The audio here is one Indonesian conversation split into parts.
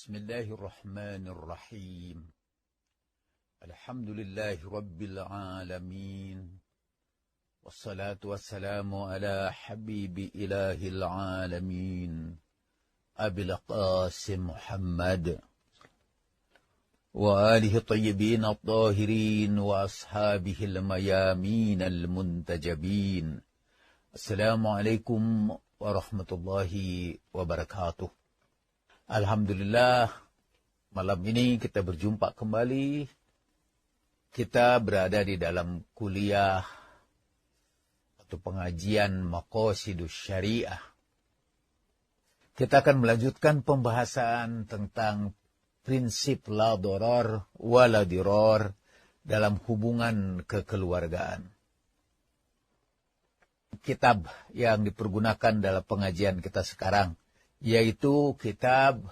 Bismillahirrahmanirrahim. Alhamdulillahi Rabbil alamin. Wassalatu wassalamu ala habibi ilahil alamin. Abil Qasim Muhammad. Wa alihi tayyibin at-tahirin wa ashabihi al-mayamin al-muntajabin. Assalamualaikum warahmatullahi wabarakatuh. Alhamdulillah, malam ini kita berjumpa kembali. Kita berada di dalam kuliah atau pengajian Maqasidus Syariah. Kita akan melanjutkan pembahasan tentang prinsip la darar wa la dirar dalam hubungan kekeluargaan. Kitab yang dipergunakan dalam pengajian kita sekarang yaitu kitab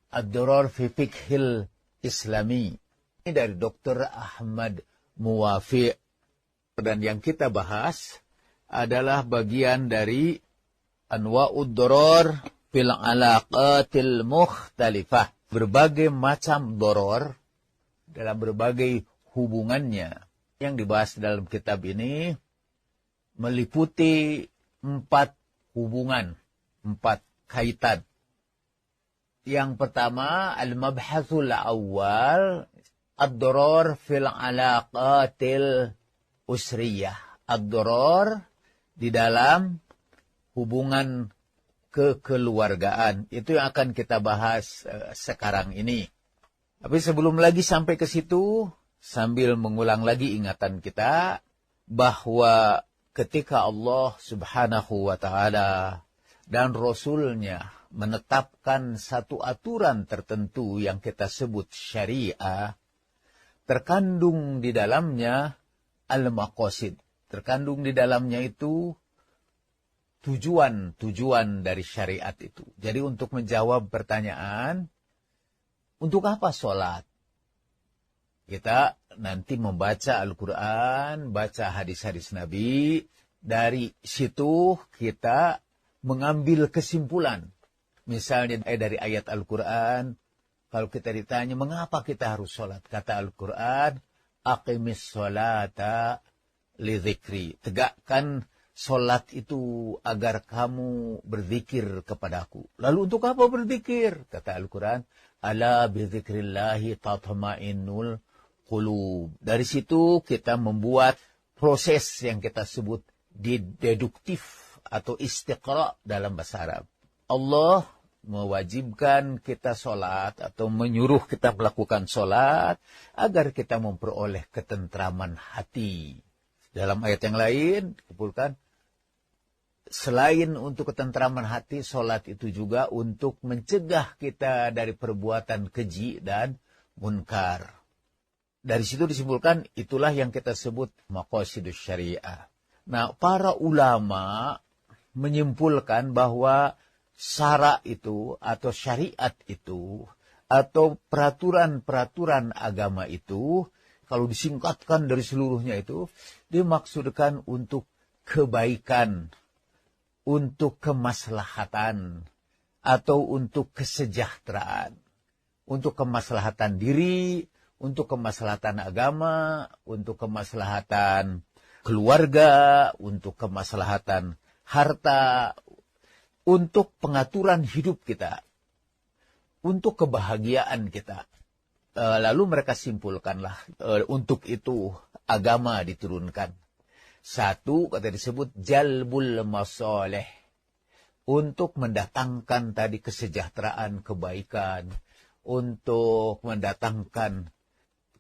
Ad-Durar fi Fiqhil Islami. Ini dari Dr. Ahmad Muwafiq. Dan yang kita bahas adalah bagian dari Anwa'ud Durar fil Alaqatil Mukhtalifah. Berbagai macam doror dalam berbagai hubungannya. Yang dibahas dalam kitab ini meliputi 4 hubungan, 4 kaitan. Yang pertama, al-mabhasul awal, ad-darar fil alaqatil usriyah. Ad-darar di dalam hubungan kekeluargaan. Itu yang akan kita bahas sekarang ini. Tapi sebelum lagi sampai ke situ, sambil mengulang lagi ingatan kita, bahwa ketika Allah Subhanahu wa ta'ala dan Rasulnya menetapkan satu aturan tertentu yang kita sebut syariah, terkandung di dalamnya al-maqasid. Terkandung di dalamnya itu tujuan dari syariat itu. Jadi untuk menjawab pertanyaan, untuk apa sholat? Kita nanti membaca Al-Quran, baca hadis-hadis Nabi. Dari situ kita mengambil kesimpulan. Misalnya dari ayat Al-Quran, kalau kita ditanya, mengapa kita harus sholat? Kata Al-Quran, aqimis sholata li dzikri. Tegakkan sholat itu agar kamu berzikir kepadaku. Lalu untuk apa berzikir? Kata Al-Quran, ala bidzikrillahi tatma'innul qulub. Dari situ kita membuat proses yang kita sebut deduktif atau istiqra dalam bahasa Arab. Allah mewajibkan kita sholat atau menyuruh kita melakukan sholat agar kita memperoleh ketentraman hati. Dalam ayat yang lain, dikumpulkan, selain untuk ketentraman hati, sholat itu juga untuk mencegah kita dari perbuatan keji dan munkar. Dari situ disimpulkan, itulah yang kita sebut maqasidus syariah. Nah, para ulama menyimpulkan bahwa syara itu atau syariat itu atau peraturan-peraturan agama itu, kalau disingkatkan dari seluruhnya itu, dimaksudkan untuk kebaikan, untuk kemaslahatan, atau untuk kesejahteraan, untuk kemaslahatan diri, untuk kemaslahatan agama, untuk kemaslahatan keluarga, untuk kemaslahatan harta, untuk pengaturan hidup kita, untuk kebahagiaan kita. Lalu mereka simpulkanlah, untuk itu agama diturunkan. Satu, kata disebut jalbul masalih, untuk mendatangkan tadi kesejahteraan, kebaikan, untuk mendatangkan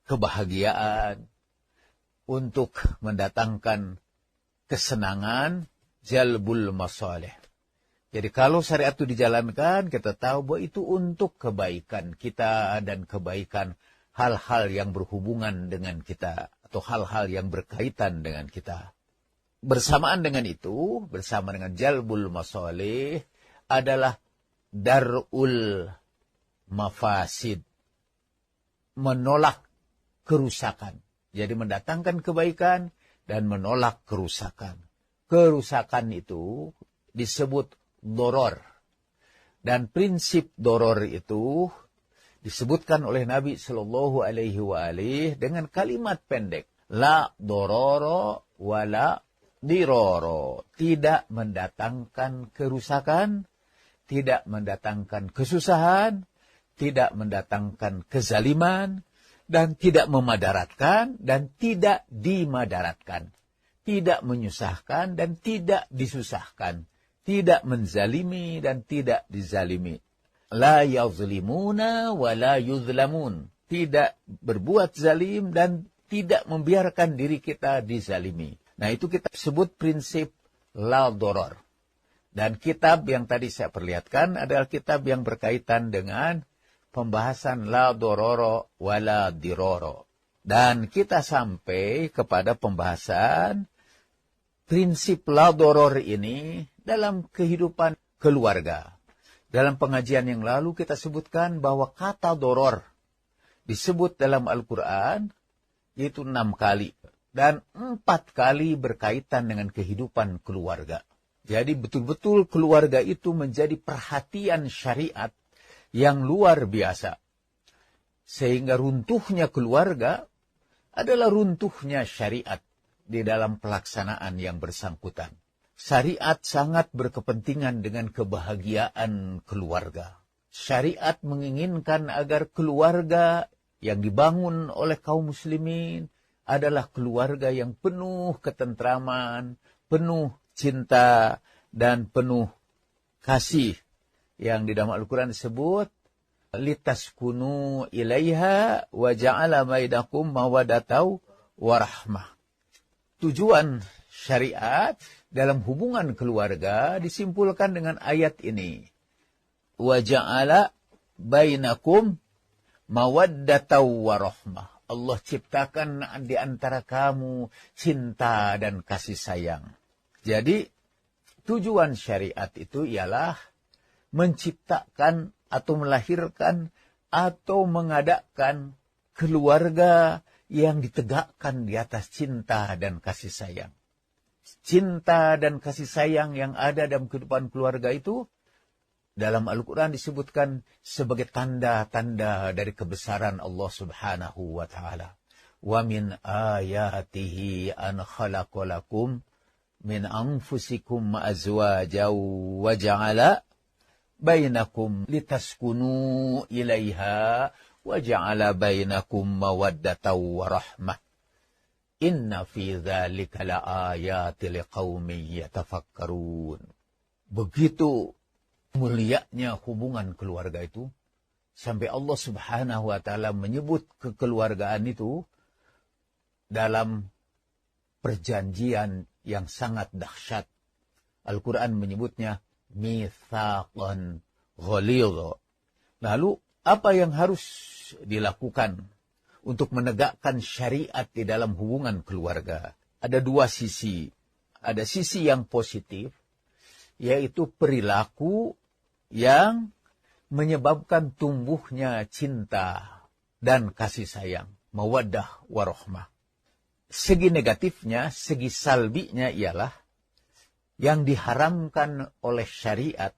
kebahagiaan, untuk mendatangkan kesenangan, jalbul masalih. Jadi kalau syariat itu dijalankan, kita tahu bahwa itu untuk kebaikan kita dan kebaikan hal-hal yang berhubungan dengan kita atau hal-hal yang berkaitan dengan kita. Bersamaan dengan itu, bersama dengan jalbul masalih adalah dar'ul mafasid, menolak kerusakan. Jadi mendatangkan kebaikan dan menolak kerusakan. Kerusakan itu disebut doror. Dan prinsip doror itu disebutkan oleh Nabi Shallallahu Alaihi Wasallam dengan kalimat pendek, la dororo wala diroro, tidak mendatangkan kerusakan, tidak mendatangkan kesusahan, tidak mendatangkan kezaliman, dan tidak memadaratkan dan tidak dimadaratkan, tidak menyusahkan dan tidak disusahkan, tidak menzalimi dan tidak dizalimi. La yazlimuna wa la yuzlamun, tidak berbuat zalim dan tidak membiarkan diri kita dizalimi. Nah, itu kita sebut prinsip la doror. Dan kitab yang tadi saya perlihatkan adalah kitab yang berkaitan dengan pembahasan la dororo wa la diroro. Dan kita sampai kepada pembahasan prinsip la doror ini dalam kehidupan keluarga. Dalam pengajian yang lalu kita sebutkan bahwa kata doror disebut dalam Al-Quran yaitu 6 kali. Dan 4 kali berkaitan dengan kehidupan keluarga. Jadi betul-betul keluarga itu menjadi perhatian syariat yang luar biasa. Sehingga runtuhnya keluarga adalah runtuhnya syariat di dalam pelaksanaan yang bersangkutan. Syariat sangat berkepentingan dengan kebahagiaan keluarga. Syariat menginginkan agar keluarga yang dibangun oleh kaum muslimin adalah keluarga yang penuh ketentraman, penuh cinta, dan penuh kasih. Yang di dalam Al-Quran disebut, litaskunu ilaiha wa ja'ala bainakum mawaddatau warahmah. Tujuan syariat dalam hubungan keluarga disimpulkan dengan ayat ini. Wa ja'ala bainakum mawaddatau warahmah. Allah ciptakan di antara kamu cinta dan kasih sayang. Jadi, tujuan syariat itu ialah menciptakan atau melahirkan atau mengadakan keluarga yang ditegakkan di atas cinta dan kasih sayang. Cinta dan kasih sayang yang ada dalam kehidupan keluarga itu dalam Al-Quran disebutkan sebagai tanda-tanda dari kebesaran Allah Subhanahu wa Ta'ala. Wa min ayatihi an khalaqalakum min anfusikum azwajaw wa ja'ala bainakum litaskunu ilaiha wa ja'ala bainakum mawaddataw wa rahmah. Inna fi dzalika laayatil liqaumin yatafakkarun. Begitu mulianya hubungan keluarga itu, sampai Allah Subhanahu wa Ta'ala menyebut kekeluargaan itu dalam perjanjian yang sangat dahsyat. Al-Quran menyebutnya mitsaqan ghalidha. Lalu apa yang harus dilakukan untuk menegakkan syariat di dalam hubungan keluarga? Ada 2 sisi. Ada sisi yang positif, yaitu perilaku yang menyebabkan tumbuhnya cinta dan kasih sayang, mawaddah warahmah. Segi negatifnya, segi salbinya ialah yang diharamkan oleh syariat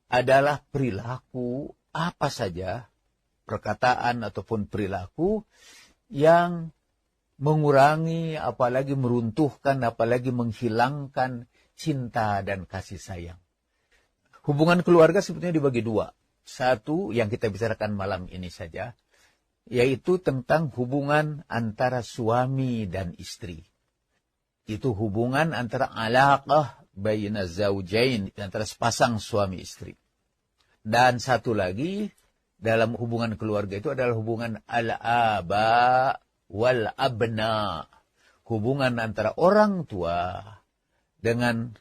adalah perilaku apa saja, perkataan ataupun perilaku yang mengurangi, apalagi meruntuhkan, apalagi menghilangkan cinta dan kasih sayang. Hubungan keluarga sebetulnya dibagi 2. Satu yang kita bicarakan malam ini saja, yaitu tentang hubungan antara suami dan istri. Itu hubungan antara alaqah baina zaujain, antara sepasang suami istri. Dan satu lagi dalam hubungan keluarga itu adalah hubungan al-aba wal abna. Hubungan antara orang tua dengan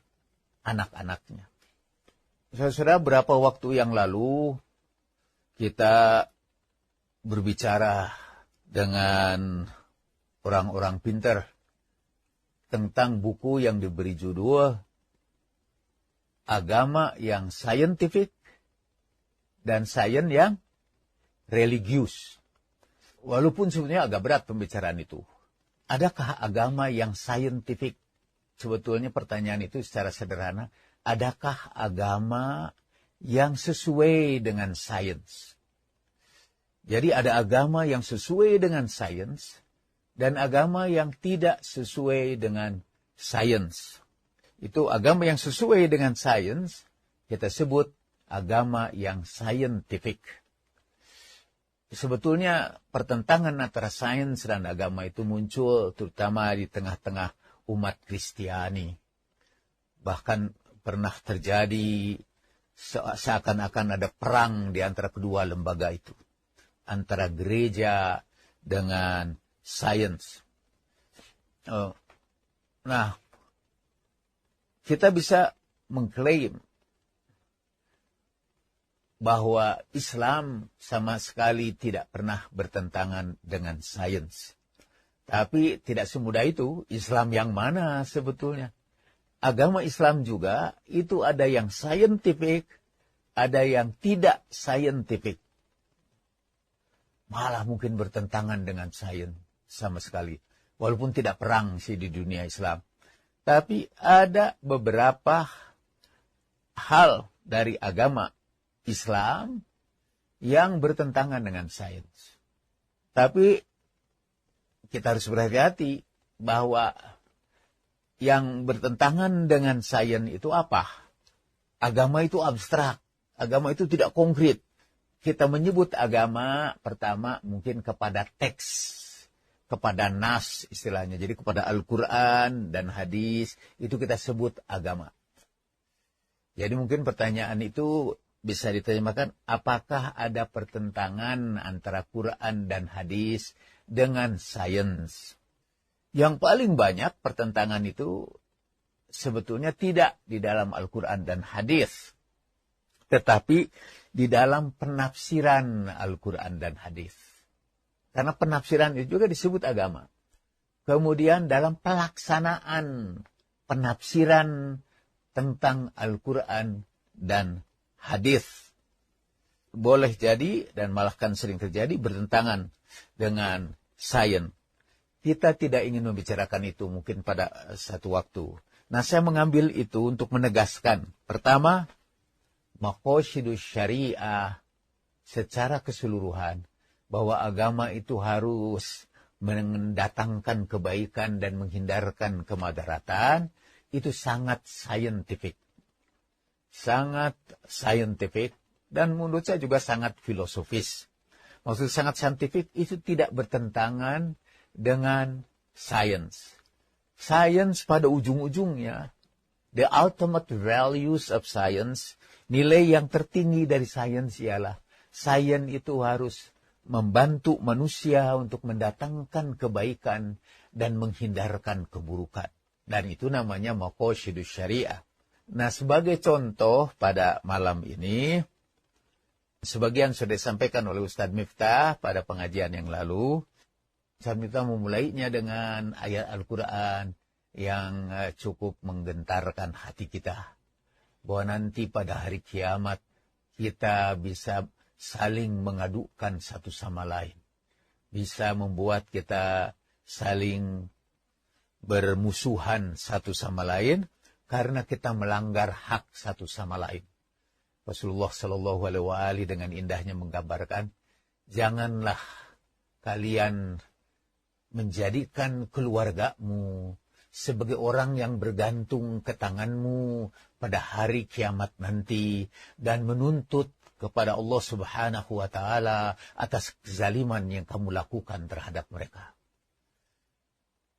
anak-anaknya. Saudara, berapa waktu yang lalu kita berbicara dengan orang-orang pintar tentang buku yang diberi judul Agama yang Scientific dan Sains yang Religius. Walaupun sebenarnya agak berat pembicaraan itu. Adakah agama yang scientific? Sebetulnya pertanyaan itu secara sederhana, adakah agama yang sesuai dengan sains? Jadi ada agama yang sesuai dengan sains dan agama yang tidak sesuai dengan sains. Itu agama yang sesuai dengan sains, kita sebut agama yang scientific. Sebetulnya pertentangan antara sains dan agama itu muncul terutama di tengah-tengah umat Kristiani. Bahkan pernah terjadi seakan-akan ada perang di antara kedua lembaga itu. Antara gereja dengan sains. Nah, kita bisa mengklaim bahwa Islam sama sekali tidak pernah bertentangan dengan sains. Tapi tidak semudah itu. Islam yang mana sebetulnya? Agama Islam juga itu ada yang scientific, ada yang tidak scientific. Malah mungkin bertentangan dengan sains sama sekali. Walaupun tidak perang sih di dunia Islam. Tapi ada beberapa hal dari agama Islam yang bertentangan dengan sains. Tapi kita harus berhati-hati bahwa yang bertentangan dengan sains itu apa? Agama itu abstrak. Agama itu tidak konkret. Kita menyebut agama pertama mungkin kepada teks, kepada nas istilahnya. Jadi kepada Al-Quran dan hadis itu kita sebut agama. Jadi mungkin pertanyaan itu bisa diterjemahkan, apakah ada pertentangan antara Quran dan hadis dengan sains? Yang paling banyak pertentangan itu sebetulnya tidak di dalam Al-Quran dan hadis, tetapi di dalam penafsiran Al-Quran dan hadis. Karena penafsiran itu juga disebut agama. Kemudian dalam pelaksanaan penafsiran tentang Al-Quran dan hadis. Boleh jadi, dan malah kan sering terjadi, bertentangan dengan sains. Kita tidak ingin membicarakan itu mungkin pada satu waktu. Nah, saya mengambil itu untuk menegaskan. Pertama, maqasidus syariah secara keseluruhan, bahwa agama itu harus mendatangkan kebaikan dan menghindarkan kemadaratan, itu sangat scientific. Sangat scientific, dan menurut saya juga sangat filosofis. Maksud sangat scientific itu tidak bertentangan dengan sains. Sains pada ujung-ujungnya, the ultimate values of science, nilai yang tertinggi dari sains ialah sains itu harus membantu manusia untuk mendatangkan kebaikan dan menghindarkan keburukan. Dan itu namanya maqasidus syariah. Nah, sebagai contoh pada malam ini, sebagian sudah disampaikan oleh Ustadz Miftah pada pengajian yang lalu. Ustadz Miftah memulainya dengan ayat Al-Quran yang cukup menggentarkan hati kita. Bahwa nanti pada hari kiamat kita bisa saling mengadukan satu sama lain. Bisa membuat kita saling bermusuhan satu sama lain karena kita melanggar hak satu sama lain. Rasulullah Shallallahu Alaihi Wasallam dengan indahnya menggambarkan, janganlah kalian menjadikan keluargamu sebagai orang yang bergantung ke tanganmu pada hari kiamat nanti dan menuntut kepada Allah Subhanahu wa Ta'ala atas kezaliman yang kamu lakukan terhadap mereka.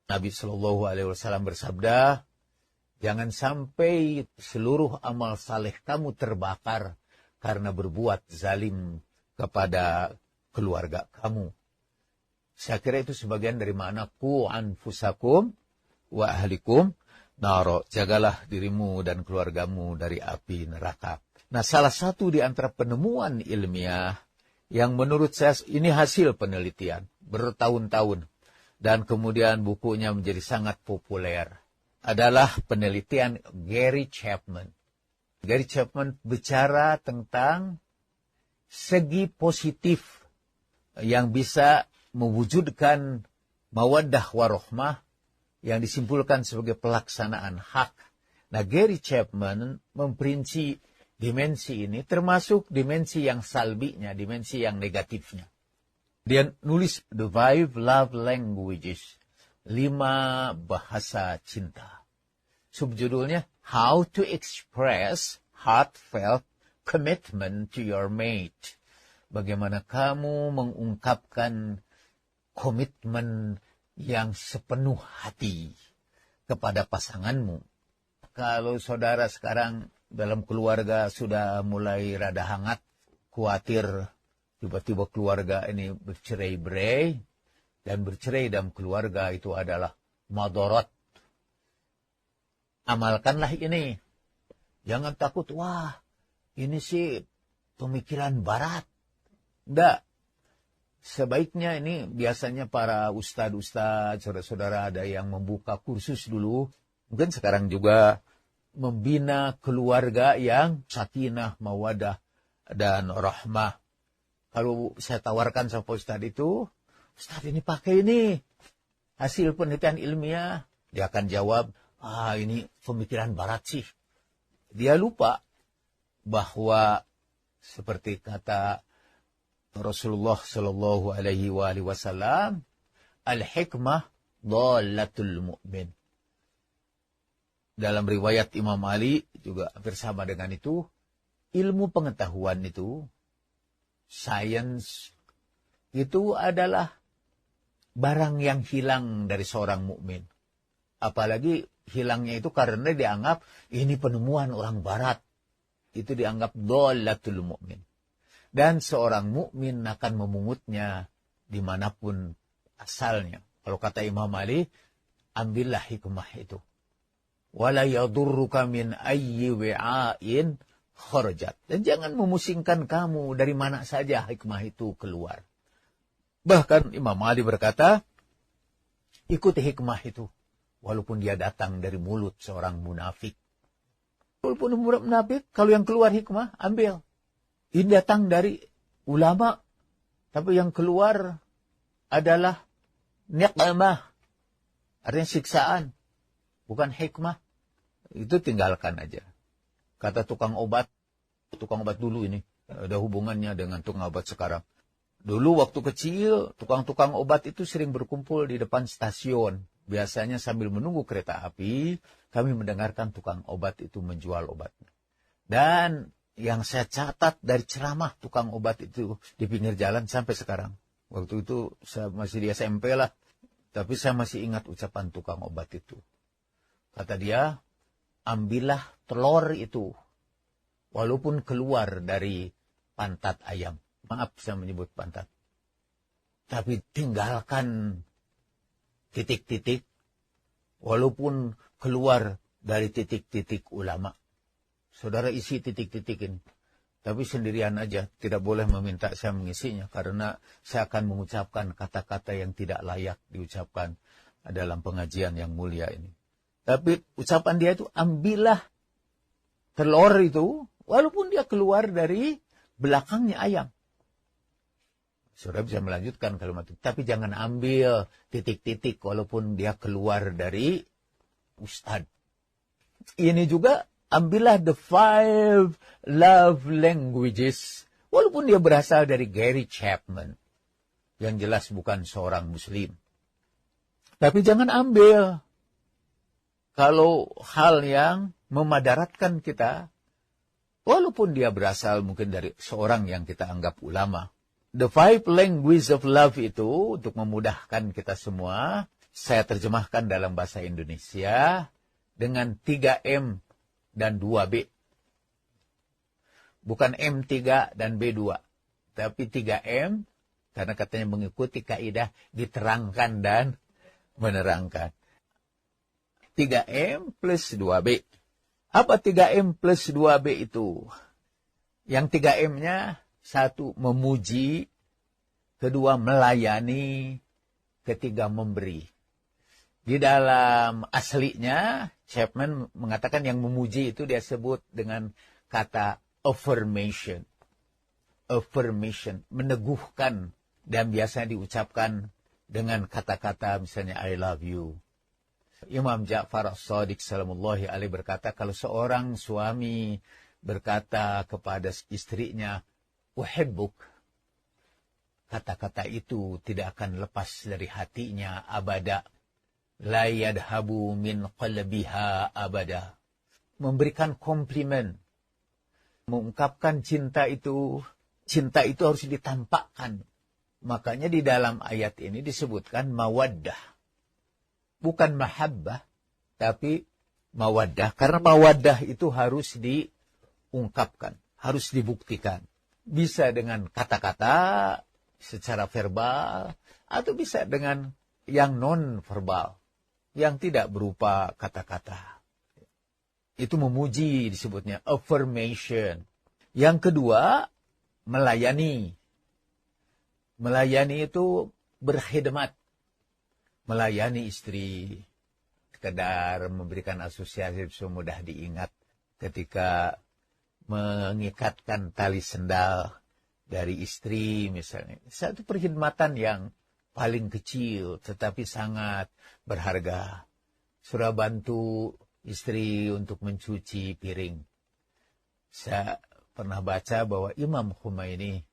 Nabi Shallallahu Alaihi Wasallam bersabda, jangan sampai seluruh amal saleh kamu terbakar karena berbuat zalim kepada keluarga kamu. Saya kira itu sebagian dari makna qu anfusakum wa ahlikum naro. Jagalah dirimu dan keluargamu dari api neraka. Nah, salah satu di antara penemuan ilmiah yang menurut saya ini hasil penelitian bertahun-tahun dan kemudian bukunya menjadi sangat populer adalah penelitian Gary Chapman. Gary Chapman bicara tentang segi positif yang bisa mewujudkan mawaddah warahmah yang disimpulkan sebagai pelaksanaan hak. Nah, Gary Chapman memperinci dimensi ini termasuk dimensi yang salbinya, dimensi yang negatifnya. Dia nulis The 5 Love Languages, 5 bahasa cinta. Subjudulnya, How to Express Heartfelt Commitment to Your Mate. Bagaimana kamu mengungkapkan komitmen yang sepenuh hati kepada pasanganmu. Kalau saudara sekarang dalam keluarga sudah mulai rada hangat, khawatir tiba-tiba keluarga ini bercerai-berai, dan bercerai dalam keluarga itu adalah madarat. Amalkanlah ini. Jangan takut, wah ini sih pemikiran barat. Tidak. Sebaiknya ini biasanya para ustadz-ustadz, saudara-saudara ada yang membuka kursus dulu. Mungkin sekarang juga membina keluarga yang sakinah, mawadah, dan rahmah. Kalau saya tawarkan sama ustadz itu, ustadz ini pakai ini, hasil penelitian ilmiah. Dia akan jawab, ini pemikiran barat sih. Dia lupa bahwa seperti kata Rasulullah Shallallahu Alaihi Wasallam, al-hikmah dhalatul mu'min. Dalam riwayat Imam Ali juga hampir sama dengan itu, ilmu pengetahuan itu, sains itu adalah barang yang hilang dari seorang mukmin. Apalagi hilangnya itu karena dianggap ini penemuan orang barat. Itu dianggap dhalatul mu'min. Dan seorang mukmin akan memungutnya dimanapun asalnya. Kalau kata Imam Ali, ambillah hikmah itu. Wala yadurruka min ayyi wi'ain kharajat. Dan jangan memusingkan kamu dari mana saja hikmah itu keluar. Bahkan Imam Ali berkata, ikuti hikmah itu. Walaupun dia datang dari mulut seorang munafik. Walaupun munafik, kalau yang keluar hikmah, ambil. Ini datang dari ulama, tapi yang keluar adalah niqmah, artinya siksaan, bukan hikmah. Itu tinggalkan aja. Kata tukang obat dulu ini, ada hubungannya dengan tukang obat sekarang. Dulu waktu kecil, tukang-tukang obat itu sering berkumpul di depan stasiun. Biasanya sambil menunggu kereta api, kami mendengarkan tukang obat itu menjual obatnya. Dan yang saya catat dari ceramah tukang obat itu di pinggir jalan sampai sekarang. Waktu itu saya masih di SMP lah. Tapi saya masih ingat ucapan tukang obat itu. Kata dia, ambillah telur itu. Walaupun keluar dari pantat ayam. Maaf saya menyebut pantat. Tapi tinggalkan titik-titik. Walaupun keluar dari titik-titik ulama. Saudara isi titik-titikin. Tapi sendirian aja. Tidak boleh meminta saya mengisinya. Karena saya akan mengucapkan kata-kata yang tidak layak diucapkan dalam pengajian yang mulia ini. Tapi ucapan dia itu, ambillah telur itu. Walaupun dia keluar dari belakangnya ayam. Saudara bisa melanjutkan kalimat itu. Tapi jangan ambil titik-titik. Walaupun dia keluar dari ustadz. Ini juga, ambillah the 5 love languages. Walaupun dia berasal dari Gary Chapman. Yang jelas bukan seorang muslim. Tapi jangan ambil. Kalau hal yang memadaratkan kita. Walaupun dia berasal mungkin dari seorang yang kita anggap ulama. The 5 languages of love itu untuk memudahkan kita semua. Saya terjemahkan dalam bahasa Indonesia. Dengan 3M. Dan 2B. Bukan M3 dan B2. Tapi 3M, karena katanya mengikuti kaidah diterangkan dan menerangkan. 3M plus 2B. Apa 3M plus 2B itu? Yang 3M-nya, 1, memuji. 2, melayani. 3, memberi. Di dalam aslinya, Chapman mengatakan yang memuji itu dia sebut dengan kata affirmation. Affirmation, meneguhkan. Dan biasanya diucapkan dengan kata-kata misalnya I love you. Imam Ja'far As-Shadiq salamullahi alaihi berkata, kalau seorang suami berkata kepada istrinya, uhibbuk, kata-kata itu tidak akan lepas dari hatinya abada. La yadhabu min qalbiha abada. Memberikan komplimen, mengungkapkan cinta itu harus ditampakkan. Makanya di dalam ayat ini disebutkan mawaddah. Bukan mahabbah, tapi mawaddah. Karena mawaddah itu harus diungkapkan, harus dibuktikan. Bisa dengan kata-kata secara verbal, atau bisa dengan yang non-verbal, yang tidak berupa kata-kata. Itu memuji disebutnya affirmation. Yang kedua, melayani. Melayani itu berkhidmat. Melayani istri. Sekedar memberikan asosiasi semudah diingat ketika mengikatkan tali sendal dari istri misalnya. Satu perkhidmatan yang paling kecil tetapi sangat berharga. Surah bantu istri untuk mencuci piring. Saya pernah baca bahwa Imam Khomeini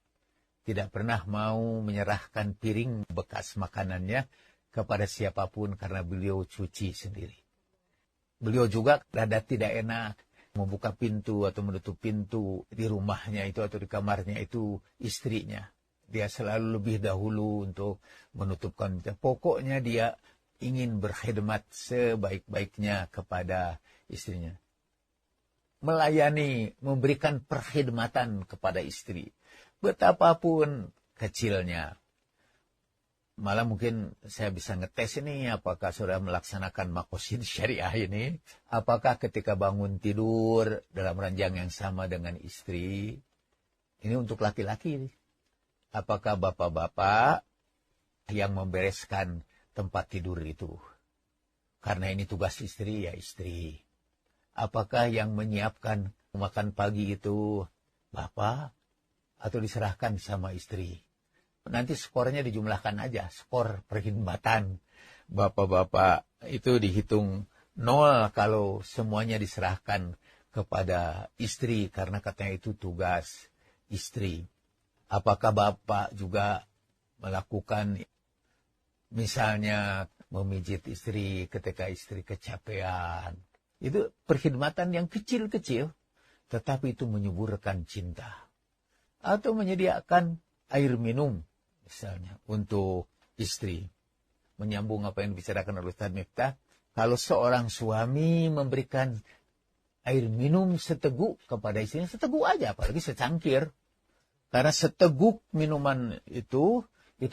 tidak pernah mau menyerahkan piring bekas makanannya kepada siapapun karena beliau cuci sendiri. Beliau juga rada tidak enak membuka pintu atau menutup pintu di rumahnya itu atau di kamarnya itu istrinya. Dia selalu lebih dahulu untuk menutupkan. Pokoknya dia ingin berkhidmat sebaik-baiknya kepada istrinya. Melayani, memberikan perkhidmatan kepada istri. Betapapun kecilnya. Malah mungkin saya bisa ngetes ini, apakah sudah melaksanakan makosid syariah ini. Apakah ketika bangun tidur dalam ranjang yang sama dengan istri. Ini untuk laki-laki. Apakah bapak-bapak yang membereskan tempat tidur itu. Karena ini tugas istri, ya istri. Apakah yang menyiapkan makan pagi itu bapak atau diserahkan sama istri? Nanti skornya dijumlahkan aja, skor perkhidmatan. Bapak-bapak itu dihitung 0 kalau semuanya diserahkan kepada istri karena katanya itu tugas istri. Apakah bapak juga melakukan misalnya memijit istri ketika istri kecapean. Itu perkhidmatan yang kecil-kecil, tetapi itu menyuburkan cinta. Atau menyediakan air minum, misalnya, untuk istri. Menyambung apa yang dibicarakan oleh Ustaz Miftah, kalau seorang suami memberikan air minum seteguk kepada istrinya, seteguk aja, apalagi secangkir. Karena seteguk minuman itu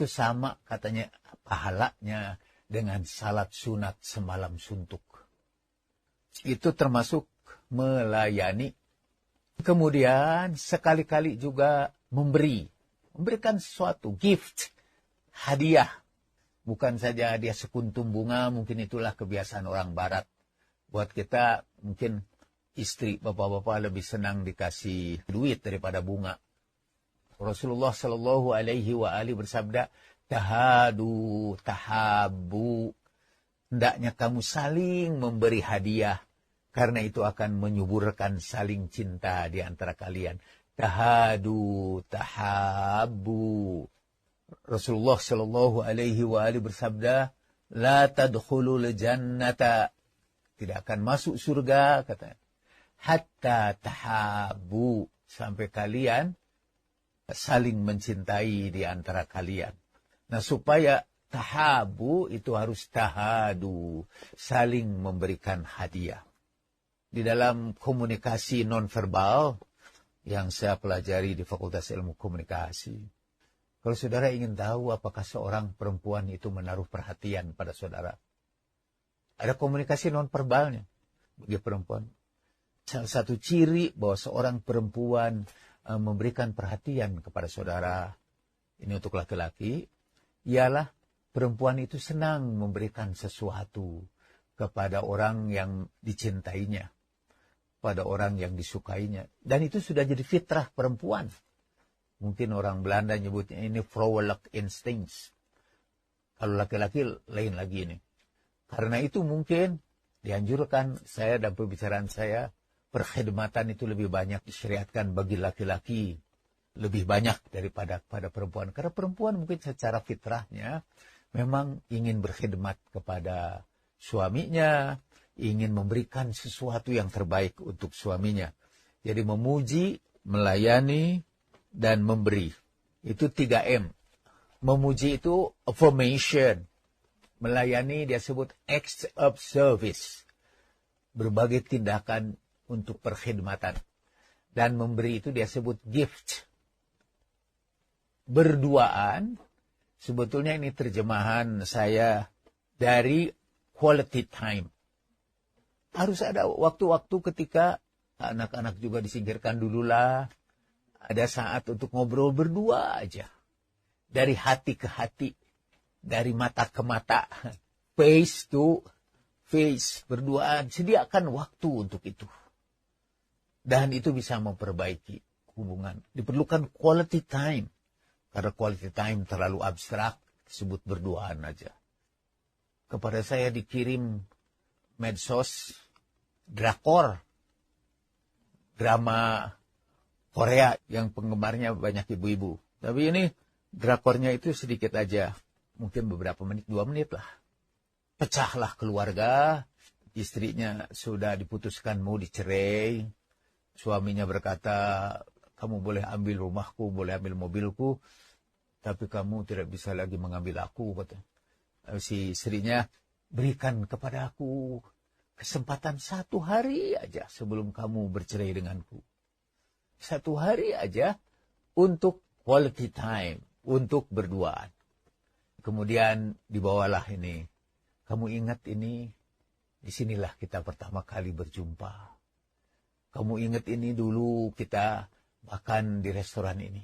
sama katanya pahalanya dengan salat sunat semalam suntuk. Itu termasuk melayani. Kemudian sekali-kali juga memberikan sesuatu, gift, hadiah. Bukan saja hadiah sekuntum bunga, mungkin itulah kebiasaan orang barat. Buat kita mungkin istri, bapak-bapak lebih senang dikasih duit daripada bunga. Rasulullah Shallallahu Alaihi Wasallam bersabda, tahadu, tahabu. Hendaknya kamu saling memberi hadiah, karena itu akan menyuburkan saling cinta di antara kalian. Tahadu, tahabu. Rasulullah Shallallahu Alaihi Wasallam bersabda, la tadkhulul jannata, tidak akan masuk surga, kata, hatta tahabu, sampai kalian saling mencintai di antara kalian. Nah, supaya tahabu itu harus tahadu, saling memberikan hadiah. Di dalam komunikasi nonverbal yang saya pelajari di Fakultas Ilmu Komunikasi, kalau saudara ingin tahu apakah seorang perempuan itu menaruh perhatian pada saudara, ada komunikasi nonverbalnya bagi perempuan. Salah satu ciri bahwa seorang perempuan memberikan perhatian kepada saudara, ini untuk laki-laki, ialah perempuan itu senang memberikan sesuatu kepada orang yang dicintainya, pada orang yang disukainya. Dan itu sudah jadi fitrah perempuan. Mungkin orang Belanda nyebutnya ini vrouwelijk instincts. Kalau laki-laki lain lagi ini. Karena itu mungkin dianjurkan saya dan pembicaraan saya, perkhidmatan itu lebih banyak disyariatkan bagi laki-laki. lebih banyak daripada pada perempuan. Karena perempuan mungkin secara fitrahnya memang ingin berkhidmat kepada suaminya, ingin memberikan sesuatu yang terbaik untuk suaminya. Jadi memuji, melayani, dan memberi. Itu 3M. Memuji itu affirmation. Melayani dia sebut acts of service. Berbagai tindakan untuk perkhidmatan. Dan memberi itu dia sebut gift. Berduaan, sebetulnya ini terjemahan saya dari quality time. Harus ada waktu-waktu ketika anak-anak juga disingkirkan dululah. Ada saat untuk ngobrol berdua aja. Dari hati ke hati. Dari mata ke mata. Face to face. Berduaan. Sediakan waktu untuk itu. Dan itu bisa memperbaiki hubungan. Diperlukan quality time. Karena quality time terlalu abstrak. Disebut berduaan aja. Kepada saya dikirim medsos drakor. Drama Korea yang penggemarnya banyak ibu-ibu. Tapi ini drakornya itu sedikit aja. Mungkin beberapa menit, 2 menit lah. Pecahlah keluarga. Istrinya sudah diputuskan mau dicerai. Suaminya berkata, kamu boleh ambil rumahku, boleh ambil mobilku. Tapi kamu tidak bisa lagi mengambil aku. Kata. Si istrinya, berikan kepada aku kesempatan 1 hari aja sebelum kamu bercerai denganku. 1 hari aja untuk quality time, untuk berduaan. Kemudian dibawalah ini. Kamu ingat ini, disinilah kita pertama kali berjumpa. Kamu ingat ini dulu kita makan di restoran ini.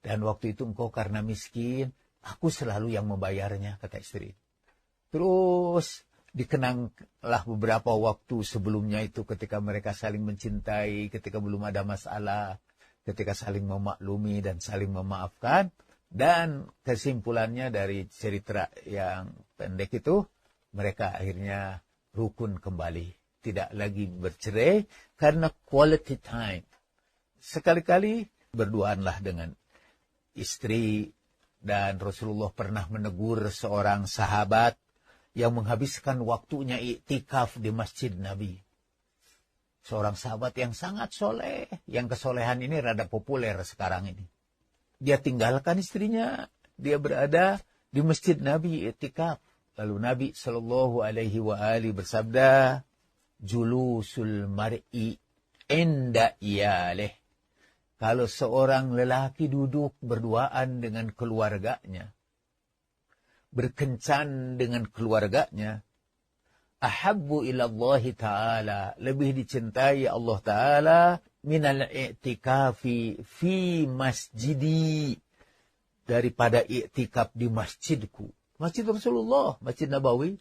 Dan waktu itu engkau karena miskin, aku selalu yang membayarnya, kata istri. Terus dikenanglah beberapa waktu sebelumnya itu ketika mereka saling mencintai, ketika belum ada masalah, ketika saling memaklumi dan saling memaafkan. Dan kesimpulannya dari cerita yang pendek itu, mereka akhirnya rukun kembali. Tidak lagi bercerai karena quality time. Sekali-kali berduaanlah dengan istri. Dan Rasulullah pernah menegur seorang sahabat yang menghabiskan waktunya iktikaf di masjid Nabi. Seorang sahabat yang sangat soleh. Yang kesolehan ini rada populer sekarang ini. Dia tinggalkan istrinya. Dia berada di masjid Nabi iktikaf. Lalu Nabi SAW bersabda, Julusul mar'i inda iyalih. Kalau seorang lelaki duduk berduaan dengan keluarganya, berkencan dengan keluarganya, ahabbu ilallahi ta'ala, lebih dicintai Allah Ta'ala, minal i'tikafi fi masjidi, daripada i'tikaf di masjidku. Masjid Rasulullah, Masjid Nabawi.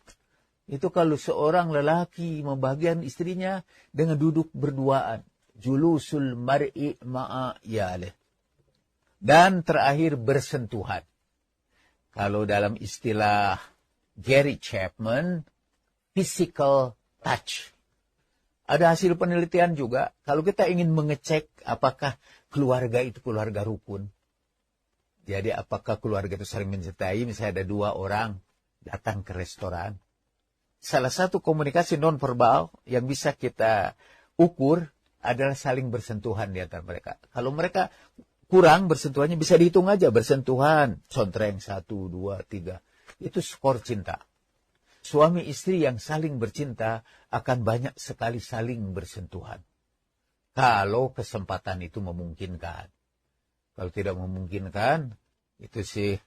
Itu kalau seorang lelaki membahagian istrinya dengan duduk berduaan. Julusul mar'i ma'a yalih. Dan terakhir bersentuhan. Kalau dalam istilah Gary Chapman, physical touch. Ada hasil penelitian juga, kalau kita ingin mengecek apakah keluarga itu keluarga rukun. Jadi apakah keluarga itu saling mencintai, misalnya ada 2 orang datang ke restoran. Salah satu komunikasi nonverbal yang bisa kita ukur adalah saling bersentuhan di antara mereka. Kalau mereka kurang bersentuhannya, bisa dihitung aja bersentuhan. Contreng 1, 2, 3. Itu skor cinta. Suami istri yang saling bercinta akan banyak sekali saling bersentuhan. Kalau kesempatan itu memungkinkan. Kalau tidak memungkinkan, itu sih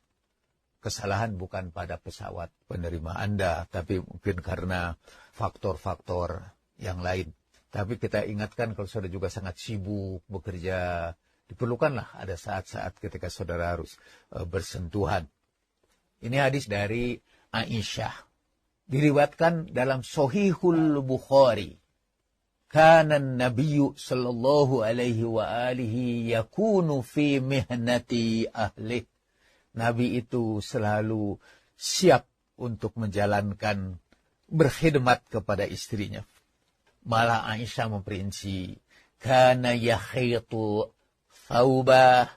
kesalahan bukan pada pesawat penerima Anda, tapi mungkin karena faktor-faktor yang lain. Tapi kita ingatkan kalau saudara juga sangat sibuk bekerja, diperlukanlah ada saat-saat ketika saudara harus bersentuhan. Ini hadis dari Aisyah. Diriwayatkan dalam Sahihul Bukhari. Kana Nabiyyu sallallahu alaihi wa alihi yakunu fi mihnati ahli. Nabi itu selalu siap untuk menjalankan berkhidmat kepada istrinya. Malah Aisyah memperinci, kana yakhitu thawbah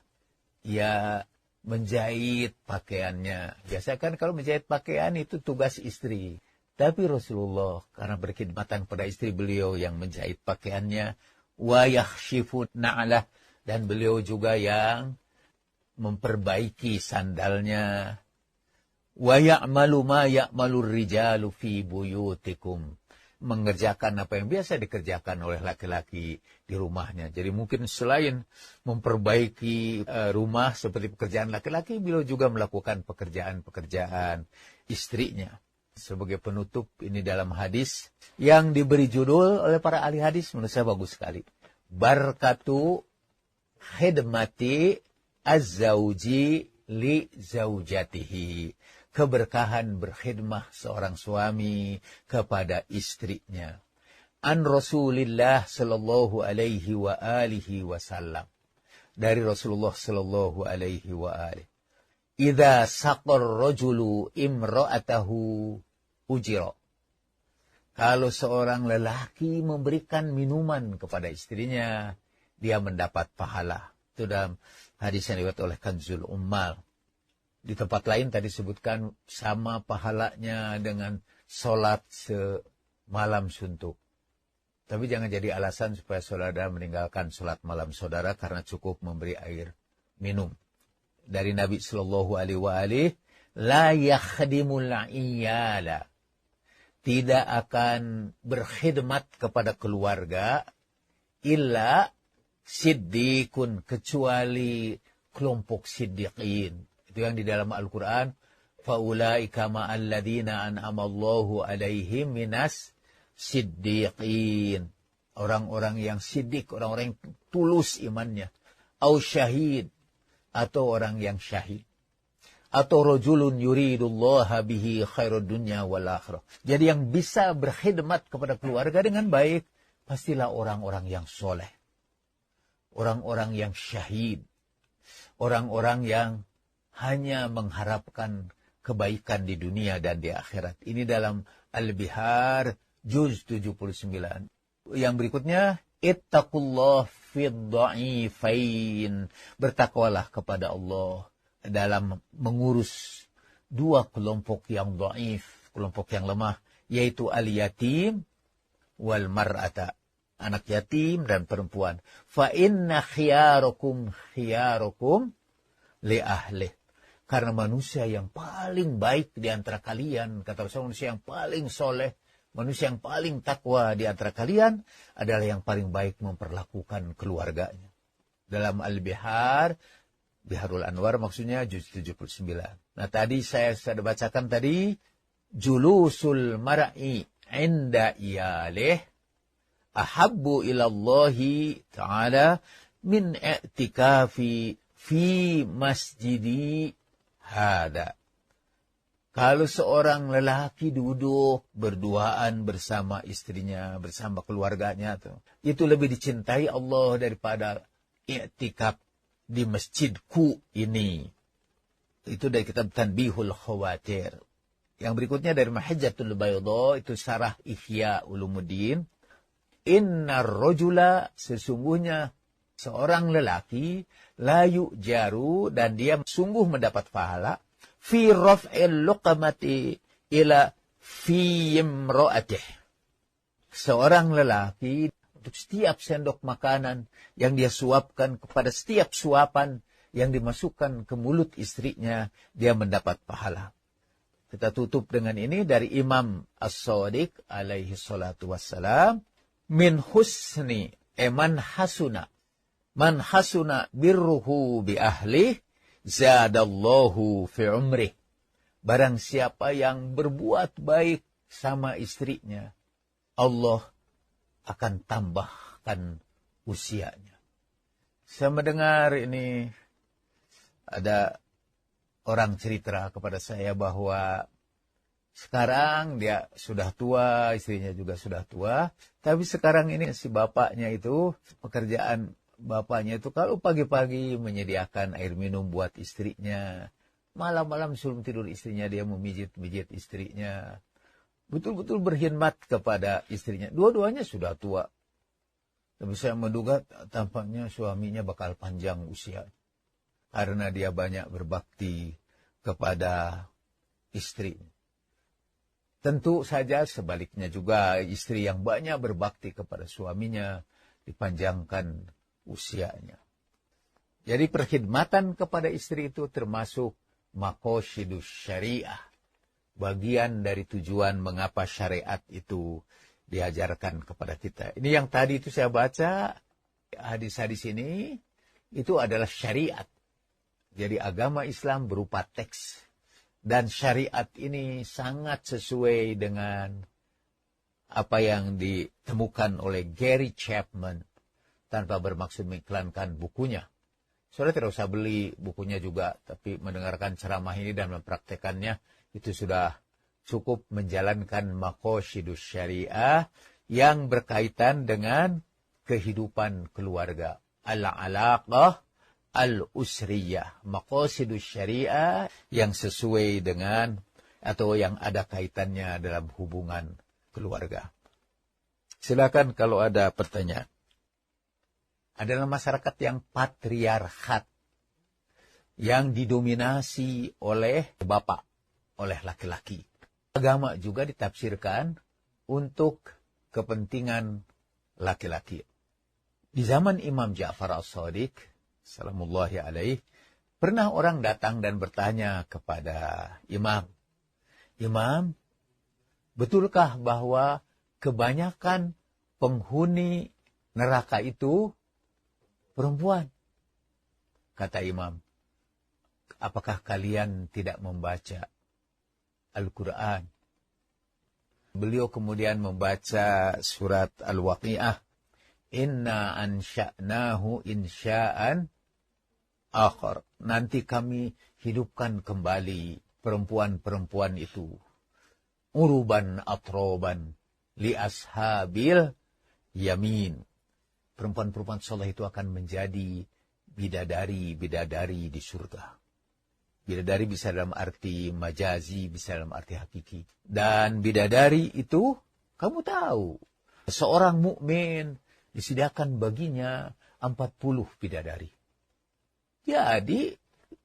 ya menjahit pakaiannya. Biasa kan kalau menjahit pakaian itu tugas istri. Tapi Rasulullah karena berkhidmatan pada istri beliau yang menjahit pakaiannya, wa yakhshifu na'lah, dan beliau juga yang memperbaiki sandalnya. Wa ya'malu ma ya'malur rijalu fi buyutikum, mengerjakan apa yang biasa dikerjakan oleh laki-laki di rumahnya. Jadi mungkin selain memperbaiki rumah seperti pekerjaan laki-laki, beliau juga melakukan pekerjaan-pekerjaan istrinya. Sebagai penutup, ini dalam hadis yang diberi judul oleh para ahli hadis, menurut saya bagus sekali. Barkatu khidmati az-zawji li zaujatihi. Keberkahan berkhidmah seorang suami kepada istrinya. An Rasulillah sallallahu alaihi wa alihi wasallam. Dari Rasulullah sallallahu alaihi wa alihi. Idza saqar rajulu imra'atahu ujira. Kalau seorang lelaki memberikan minuman kepada istrinya, dia mendapat pahala. Itu dalam hadis yang diriwayatkan oleh Kanzul Ummal. Di tempat lain tadi sebutkan sama pahalanya dengan sholat semalam suntuk. Tapi jangan jadi alasan supaya saudara meninggalkan sholat malam saudara karena cukup memberi air minum. Dari Nabi Sallallahu Alaihi Wasallam, la yakhdimul iyala, tidak akan berkhidmat kepada keluarga illa siddiqun, kecuali kelompok siddiqin. Itu yang di dalam Al-Quran, faulaika ma'alladzina an'amallahu alaihim minas siddiqin. Orang-orang yang siddiq, orang-orang yang tulus imannya. Au syahid, atau orang yang syahid. Atau rajulun yuridullaha bihi khairud dunya wal akhirah. Jadi yang bisa berkhidmat kepada keluarga dengan baik, pastilah orang-orang yang soleh. Orang-orang yang syahid. Orang-orang yang hanya mengharapkan kebaikan di dunia dan di akhirat. Ini dalam Al-Bihar, juz 79. Yang berikutnya, ittaqullah fid dha'ifain. Bertakwalah kepada Allah dalam mengurus dua kelompok yang dhaif, kelompok yang lemah, yaitu al-yatim wal mar'ata, anak yatim dan perempuan. Fa inna khiyarukum li ahlih. Karena manusia yang paling baik di antara kalian, kata Rasulullah, manusia yang paling soleh, manusia yang paling takwa di antara kalian adalah yang paling baik memperlakukan keluarganya. Dalam Al-Bihar, Biharul Anwar maksudnya juz 79. Nah tadi saya sudah bacakan tadi, julusul mar'i inda iyalih ahabbu ilallahi ta'ala min i'tikafi fi masjidi hada. Kalau seorang lelaki duduk berduaan bersama istrinya, bersama keluarganya, itu lebih dicintai Allah daripada i'tikaf di masjidku ini. Itu dari kitab Tanbihul Khawatir. Yang berikutnya dari Mahajjatul Bayda, itu Syarah Ihya Ulumuddin. Innar rajula, sesungguhnya seorang lelaki, la yu'jaru, dan dia sungguh mendapat pahala, fi raf'il luqamati ila fi imra'atih. Seorang lelaki, untuk setiap sendok makanan yang dia suapkan, kepada setiap suapan yang dimasukkan ke mulut istrinya, dia mendapat pahala. Kita tutup dengan ini dari Imam As-Shadiq alaihi salatu wassalam. Min husni, man hasuna birruhu bi ahlih, zadallahu fi umrih. Barang siapa yang berbuat baik sama istrinya, Allah akan tambahkan usianya. Saya mendengar ini, ada orang cerita kepada saya bahwa sekarang dia sudah tua, istrinya juga sudah tua, tapi sekarang ini si bapaknya itu, pekerjaan bapaknya itu kalau pagi-pagi menyediakan air minum buat istrinya, malam-malam sebelum tidur istrinya dia memijit-mijit istrinya, betul-betul berkhidmat kepada istrinya. Dua-duanya sudah tua. Tapi saya menduga tampaknya suaminya bakal panjang usia. karena dia banyak berbakti kepada istri. Tentu saja sebaliknya juga, istri yang banyak berbakti kepada suaminya dipanjangkan usianya. Jadi perkhidmatan kepada istri itu termasuk maqasidus syariah, bagian dari tujuan mengapa syariat itu diajarkan kepada kita. Ini yang tadi itu saya baca, hadis-hadis ini, itu adalah syariat. Jadi agama Islam berupa teks. Dan syariat ini sangat sesuai dengan apa yang ditemukan oleh Gary Chapman, tanpa bermaksud mengiklankan bukunya. Saudara tidak usah beli bukunya juga, tapi mendengarkan ceramah ini dan mempraktekannya, itu sudah cukup menjalankan maqasidus syariah yang berkaitan dengan kehidupan keluarga. Al-alaqah al-usriyah, maqasidus syariah yang sesuai dengan atau yang ada kaitannya dalam hubungan keluarga. Silakan kalau ada pertanyaan. Adalah masyarakat yang patriarkat, yang didominasi oleh bapak, oleh laki-laki. Agama juga ditafsirkan untuk kepentingan laki-laki. Di zaman Imam Ja'far as-Shadiq, salamullahi alaih, pernah orang datang dan bertanya kepada Imam, Imam, betulkah bahwa kebanyakan penghuni neraka itu perempuan? Kata Imam, apakah kalian tidak membaca Al-Quran? Beliau kemudian membaca surat Al-Waqi'ah. Inna ansha'nahu insha'an akhar. Nanti kami hidupkan kembali perempuan-perempuan itu. Uruban atroban li ashabil yamin. Perempuan-perempuan soleh itu akan menjadi bidadari-bidadari di surga. Bidadari bisa dalam arti majazi, bisa dalam arti hakiki. Dan bidadari itu, kamu tahu, seorang mukmin disediakan baginya 40 bidadari. Jadi,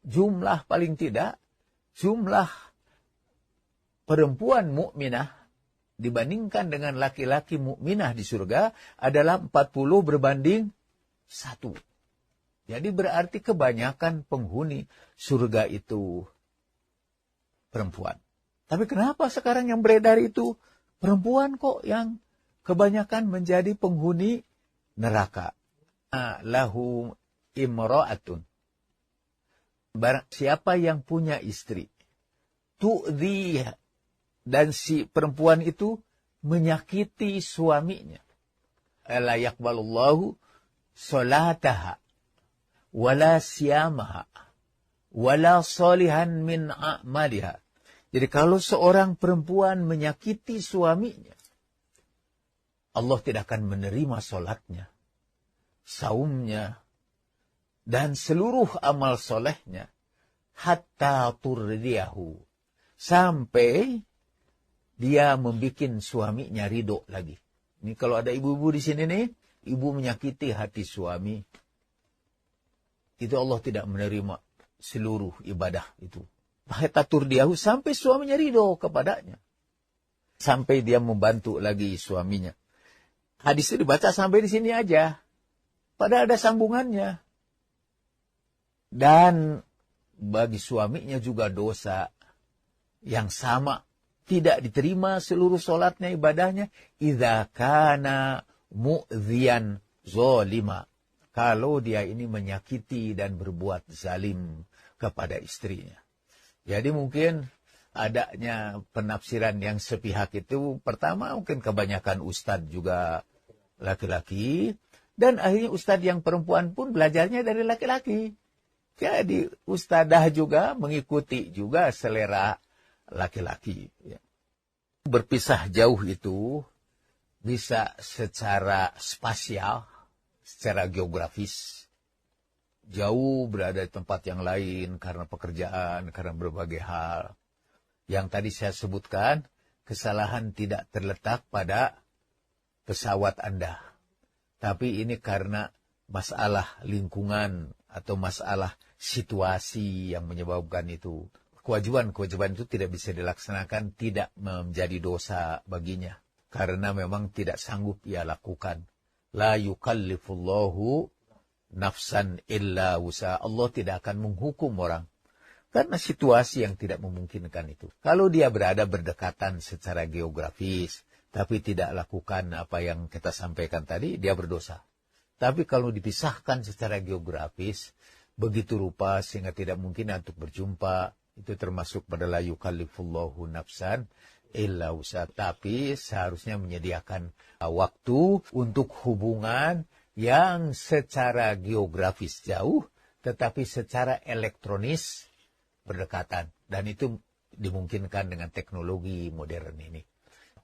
jumlah paling tidak, jumlah perempuan mukminah dibandingkan dengan laki-laki mukminah di surga adalah 40 berbanding 1. Jadi berarti kebanyakan penghuni surga itu perempuan. Tapi kenapa sekarang yang beredar itu perempuan kok yang kebanyakan menjadi penghuni neraka? Lahu imra'atun. Barang siapa yang punya istri, tu'dhi, dan si perempuan itu menyakiti suaminya. La yaqbalullahu salataha, wala siyamaha, wala salihan min a'maliha. Jadi kalau seorang perempuan menyakiti suaminya, Allah tidak akan menerima solatnya, saumnya, dan seluruh amal solehnya, hatta turdiyahu, sampai dia membuat suaminya ridho lagi. Ini kalau ada ibu-ibu di sini nih, ibu menyakiti hati suami, itu Allah tidak menerima seluruh ibadah itu. Hatta turdiyahu, sampai suaminya ridho kepadanya, sampai dia membantu lagi suaminya. Hadis itu dibaca sampai di sini aja, padahal ada sambungannya. Dan bagi suaminya juga dosa yang sama, tidak diterima seluruh solatnya, ibadahnya, idza kana mu'dhiyan zalima, kalau dia ini menyakiti dan berbuat zalim kepada istrinya. Jadi mungkin adanya penafsiran yang sepihak itu, pertama mungkin kebanyakan ustadz juga laki-laki, dan akhirnya ustadz yang perempuan pun belajarnya dari laki-laki. Jadi ustadzah juga mengikuti juga selera laki-laki. Berpisah jauh itu bisa secara spasial, secara geografis. Jauh berada di tempat yang lain karena pekerjaan, karena berbagai hal. Yang tadi saya sebutkan, kesalahan tidak terletak pada pesawat Anda. Tapi ini karena masalah lingkungan atau masalah situasi yang menyebabkan itu. Kewajiban-kewajiban itu tidak bisa dilaksanakan, tidak menjadi dosa baginya. Karena memang tidak sanggup ia lakukan. La yukallifullahu nafsan illa wusa. Allah tidak akan menghukum orang. Karena situasi yang tidak memungkinkan itu. Kalau dia berada berdekatan secara geografis, tapi tidak lakukan apa yang kita sampaikan tadi, dia berdosa. Tapi kalau dipisahkan secara geografis, begitu rupa sehingga tidak mungkin untuk berjumpa, itu termasuk pada la yukallifullahu nafsan illa wusa. Tapi seharusnya menyediakan waktu untuk hubungan yang secara geografis jauh, tetapi secara elektronis berdekatan. Dan itu dimungkinkan dengan teknologi modern ini.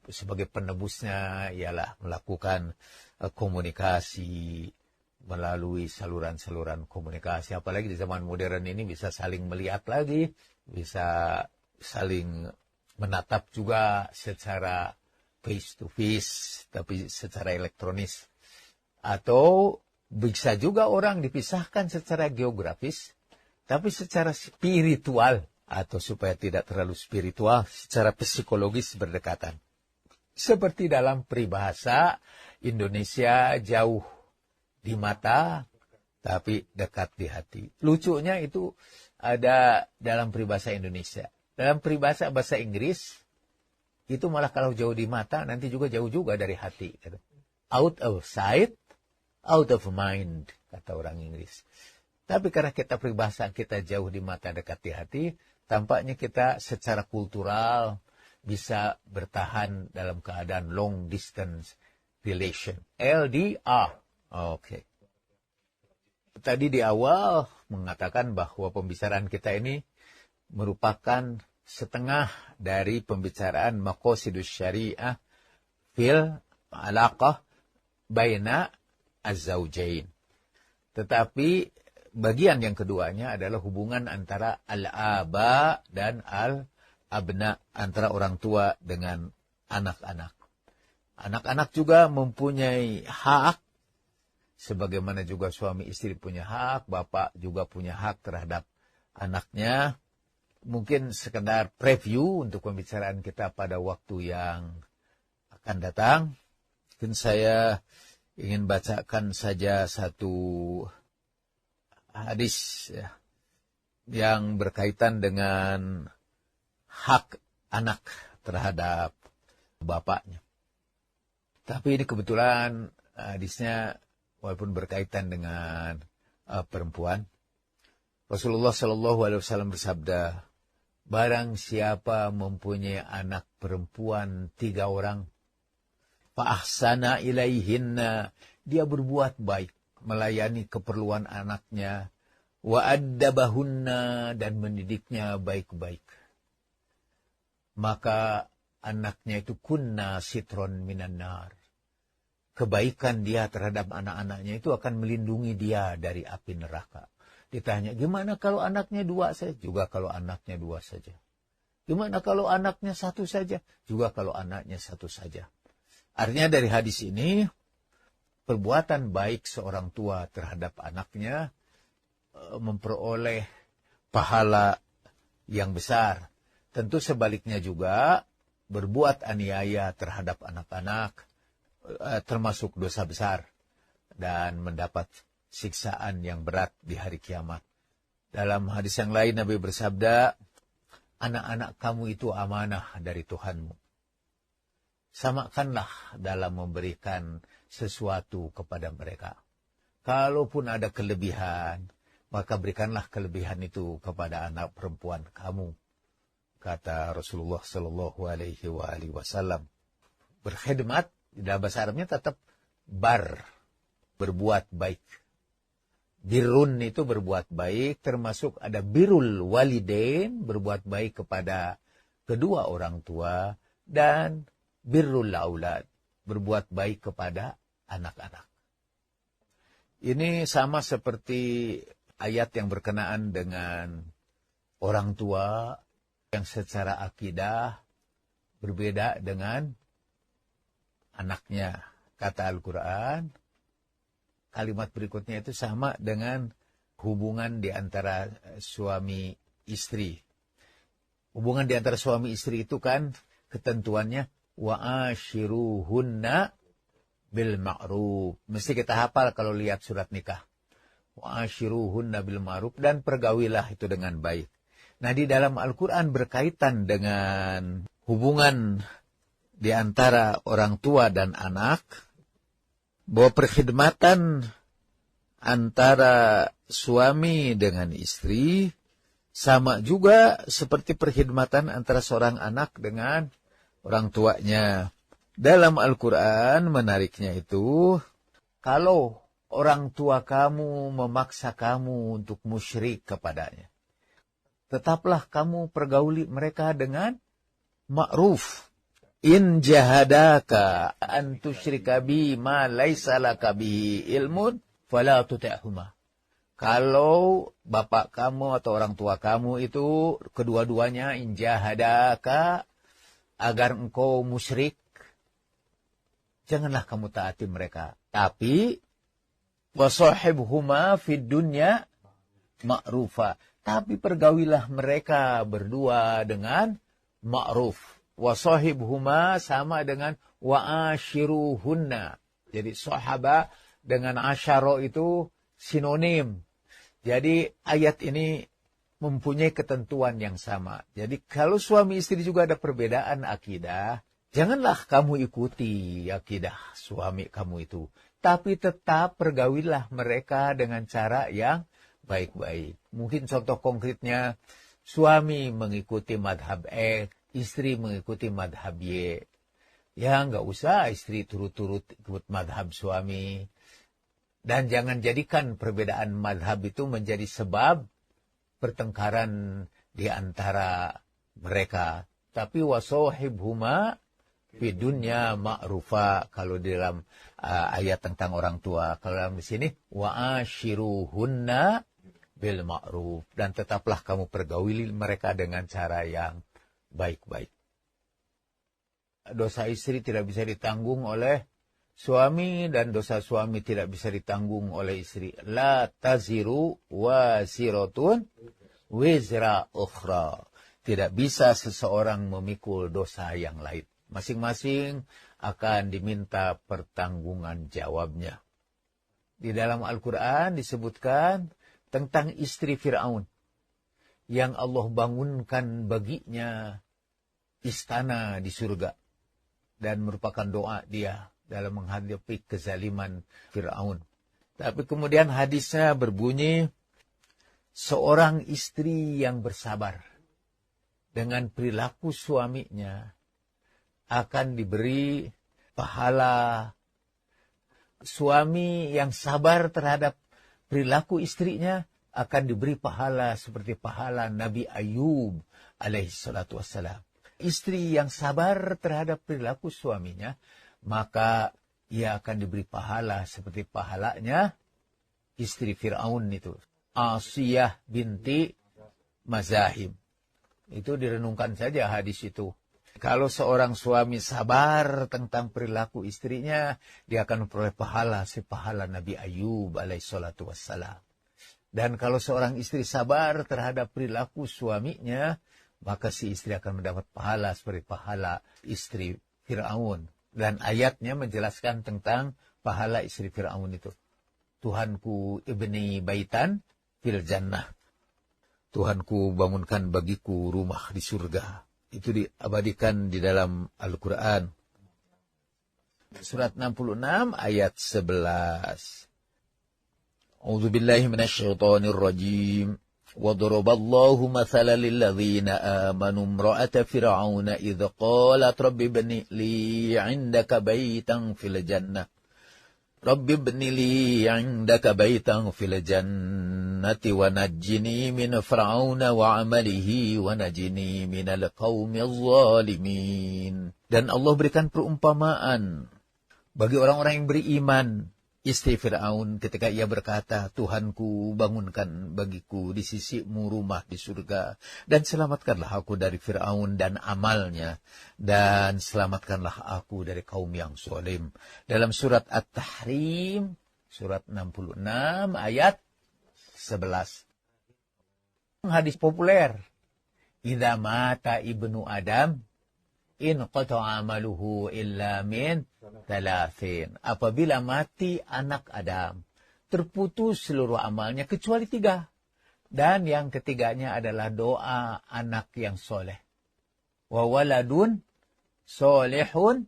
Sebagai penebusnya ialah melakukan komunikasi melalui saluran-saluran komunikasi. Apalagi di zaman modern ini bisa saling melihat lagi, bisa saling menatap juga secara face to face, tapi secara elektronis. Atau bisa juga orang dipisahkan secara geografis, tapi secara spiritual, atau supaya tidak terlalu spiritual, secara psikologis berdekatan. Seperti dalam peribahasa Indonesia, jauh di mata, tapi dekat di hati. Lucunya itu ada dalam peribahasa Indonesia. Dalam peribahasa bahasa Inggris, itu malah kalau jauh di mata, nanti juga jauh juga dari hati. Out of sight, out of mind, kata orang Inggris. Tapi karena kita peribahasa kita jauh di mata, dekat di hati, tampaknya kita secara kultural bisa bertahan dalam keadaan long distance relation. LDR. Oke. Tadi di awal mengatakan bahwa pembicaraan kita ini merupakan setengah dari pembicaraan maqasidus syariah fil alaqah baina az-zawjain. Tetapi bagian yang keduanya adalah hubungan antara al-aba dan al-abna, antara orang tua dengan anak-anak. Anak-anak juga mempunyai hak, sebagaimana juga suami istri punya hak, bapak juga punya hak terhadap anaknya. Mungkin sekedar preview untuk pembicaraan kita pada waktu yang akan datang. Mungkin saya ingin bacakan saja satu hadis ya, yang berkaitan dengan hak anak terhadap bapaknya. Tapi ini kebetulan hadisnya walaupun berkaitan dengan perempuan. Rasulullah SAW bersabda, barang siapa mempunyai anak perempuan 3 orang, fa-ahsana ilaihinna, dia berbuat baik, melayani keperluan anaknya, wa addabahunna, dan mendidiknya baik-baik. Maka anaknya itu kunna sitron minan nar. Kebaikan dia terhadap anak-anaknya itu akan melindungi dia dari api neraka. Ditanya, gimana kalau anaknya 2 saja? Juga kalau anaknya 2 saja. Gimana kalau anaknya 1 saja? Juga kalau anaknya 1 saja. Artinya dari hadis ini, perbuatan baik seorang tua terhadap anaknya memperoleh pahala yang besar. Tentu sebaliknya juga, berbuat aniaya terhadap anak-anak termasuk dosa besar dan mendapat siksaan yang berat di hari kiamat. Dalam hadis yang lain Nabi bersabda, anak-anak kamu itu amanah dari Tuhanmu. Samakanlah dalam memberikan sesuatu kepada mereka. Kalaupun ada kelebihan, maka berikanlah kelebihan itu kepada anak perempuan kamu. Kata Rasulullah Sallallahu Alaihi Wasallam. Berkhidmat, di dalam bahasa Arabnya tetap berbuat baik. Birrun itu berbuat baik, termasuk ada birrul walidain, berbuat baik kepada kedua orang tua, dan birrul aulad, berbuat baik kepada anak-anak. Ini sama seperti ayat yang berkenaan dengan orang tua yang secara akidah berbeda dengan anaknya. Kata Al-Quran, kalimat berikutnya itu sama dengan hubungan di antara suami istri. Hubungan di antara suami istri itu kan ketentuannya wa'ashiruhunna bil ma'ruf. Mesti kita hafal kalau lihat surat nikah. Wa'ashiruhunna bil ma'ruf, dan pergaulilah itu dengan baik. Nah, di dalam Al-Quran berkaitan dengan hubungan di antara orang tua dan anak, bahwa perkhidmatan antara suami dengan istri sama juga seperti perkhidmatan antara seorang anak dengan orang tuanya. Dalam Al-Quran menariknya itu, kalau orang tua kamu memaksa kamu untuk musyrik kepadanya, tetaplah kamu pergauli mereka dengan ma'ruf. In jahadaka an tusyrika bi ma laisa laka bihi ilmun fala tuti'huma. Kalau bapak kamu atau orang tua kamu itu kedua-duanya in jahadaka agar engkau musyrik, janganlah kamu taati mereka. Tapi wasahibhuma fid dunya ma'rufa. Tapi pergaulilah mereka berdua dengan ma'ruf. Wasahibhuma sama dengan wa'ashiruhunna. Jadi sahaba dengan asyaro itu sinonim. Jadi ayat ini mempunyai ketentuan yang sama. Jadi kalau suami istri juga ada perbedaan akidah, janganlah kamu ikuti akidah suami kamu itu. Tapi tetap pergaulilah mereka dengan cara yang baik-baik. Mungkin contoh konkretnya, suami mengikuti madhab istri mengikuti madhab Y. Ya, nggak usah istri turut-turut ikut madhab suami. Dan jangan jadikan perbedaan madhab itu menjadi sebab pertengkaran di antara mereka. Tapi wasohibhuma fi dunya ma'rufa, kalau di dalam ayat tentang orang tua. Kalau dalam di sini wa'ashiruhunna bil ma'ruf, dan tetaplah kamu pergauli mereka dengan cara yang baik-baik. Dosa istri tidak bisa ditanggung oleh suami, dan dosa suami tidak bisa ditanggung oleh istri. La taziru waziratun wizra ukhra. Tidak bisa seseorang memikul dosa yang lain. Masing-masing akan diminta pertanggungan jawabnya. Di dalam Al-Quran disebutkan tentang istri Fir'aun yang Allah bangunkan baginya istana di surga, dan merupakan doa dia dalam menghadapi kezaliman Fir'aun. Tapi kemudian hadisnya berbunyi, seorang istri yang bersabar dengan perilaku suaminya akan diberi pahala. Suami yang sabar terhadap perilaku istrinya akan diberi pahala seperti pahala Nabi Ayub alaihi salatu wassalam. Istri yang sabar terhadap perilaku suaminya, maka ia akan diberi pahala seperti pahalanya istri Fir'aun itu, Asiyah binti Mazahim. Itu direnungkan saja hadis itu. Kalau seorang suami sabar tentang perilaku istrinya, dia akan memperoleh pahala sepahala Nabi Ayub alaihi salatu wassalam. Dan kalau seorang istri sabar terhadap perilaku suaminya, maka si istri akan mendapat pahala seperti pahala istri Fir'aun. Dan ayatnya menjelaskan tentang pahala istri Fir'aun itu. Tuhanku ibni baitan fil jannah. Tuhanku bangunkan bagiku rumah di surga. Itu diabadikan di dalam Al-Quran. Surat 66 ayat 11. A'udzu billahi minasyaitonir rajim. وَضَرَبَ اللَّهُ مَثَلًا لِلَّذِينَ آمَنُوا امْرَأَتَ فِرْعَوْنَ إِذْ قَالَتْ رَبِّ ابْنِ لِي عِندَكَ بَيْتًا فِي الْجَنَّةِ رَبِّ ابْنِ لِي عِندَكَ بَيْتًا فِي الْجَنَّةِ وَنَجِّنِي مِنْ فِرْعَوْنَ وَعَمَلِهِ وَنَجِّنِي مِنَ الْقَوْمِ الظَّالِمِينَ. Dan Allah berikan perumpamaan bagi orang-orang yang beriman. Istri Fir'aun ketika ia berkata, Tuhanku bangunkan bagiku di sisimu rumah di surga, dan selamatkanlah aku dari Fir'aun dan amalnya, dan selamatkanlah aku dari kaum yang zalim. Dalam surat At-Tahrim, surat 66 ayat 11. Hadis populer. Idza mata ibnu Adam in qata'a amaluhu illa min thalathin. Apabila mati anak Adam, terputus seluruh amalnya kecuali 3. Dan yang ketiganya adalah doa anak yang soleh. Wa waladun solehun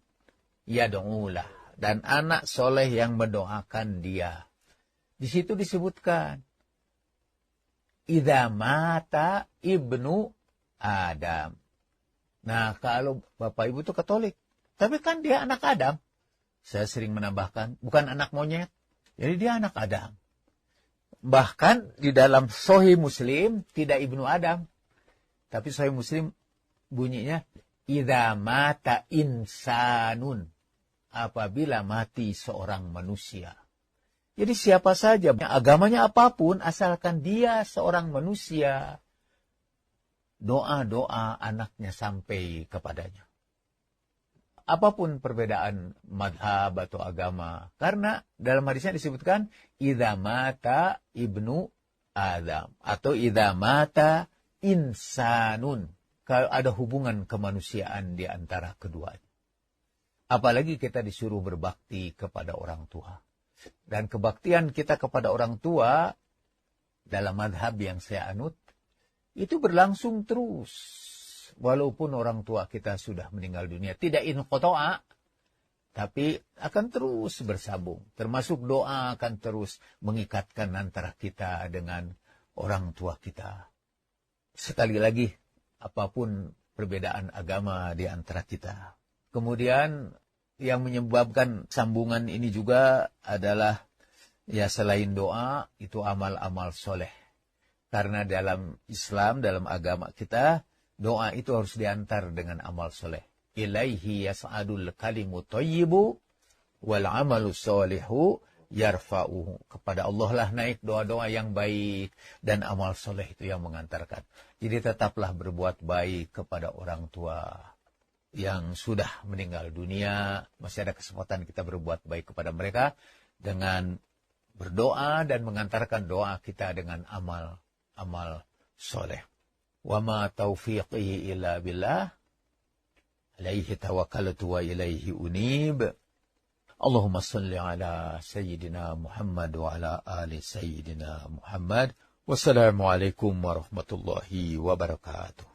yad'ulah. Dan anak soleh yang mendoakan dia. Di situ disebutkan. Idza mata ibnu Adam. Nah, kalau Bapak Ibu itu Katolik. Tapi kan dia anak Adam. Saya sering menambahkan, bukan anak monyet. Jadi dia anak Adam. Bahkan di dalam Sahih Muslim, tidak ibnu Adam. Tapi Sahih Muslim bunyinya, idza mata insanun. Apabila mati seorang manusia. Jadi siapa saja, agamanya apapun, asalkan dia seorang manusia, doa-doa anaknya sampai kepadanya. Apapun perbedaan madhab atau agama. Karena dalam hadisnya disebutkan, idza mata ibnu Adam. Atau idza mata insanun. Kalau ada hubungan kemanusiaan di antara keduanya. Apalagi kita disuruh berbakti kepada orang tua. Dan kebaktian kita kepada orang tua, dalam madhab yang saya anut, itu berlangsung terus. Walaupun orang tua kita sudah meninggal dunia. Tidak in qata'a, tapi akan terus bersambung. Termasuk doa akan terus mengikatkan antara kita dengan orang tua kita. Sekali lagi, apapun perbedaan agama di antara kita. Kemudian yang menyebabkan sambungan ini juga adalah, ya selain doa, itu amal-amal soleh. Karena dalam Islam, dalam agama kita, doa itu harus diantar dengan amal soleh. Ilaihi yas'adul kalimu thayyibu wal amalu solihu yarfa'uhu. Kepada Allah lah naik doa-doa yang baik dan amal soleh itu yang mengantarkan. Jadi tetaplah berbuat baik kepada orang tua yang sudah meninggal dunia. Masih ada kesempatan kita berbuat baik kepada mereka dengan berdoa dan mengantarkan doa kita dengan amal soleh. Wa ma taufiqi illa billah. Alaihi tawakkaltu wa ilaihi unib. Allahumma salli ala Sayyidina Muhammad wa ala ali Sayyidina Muhammad. Wassalamualaikum warahmatullahi wabarakatuh.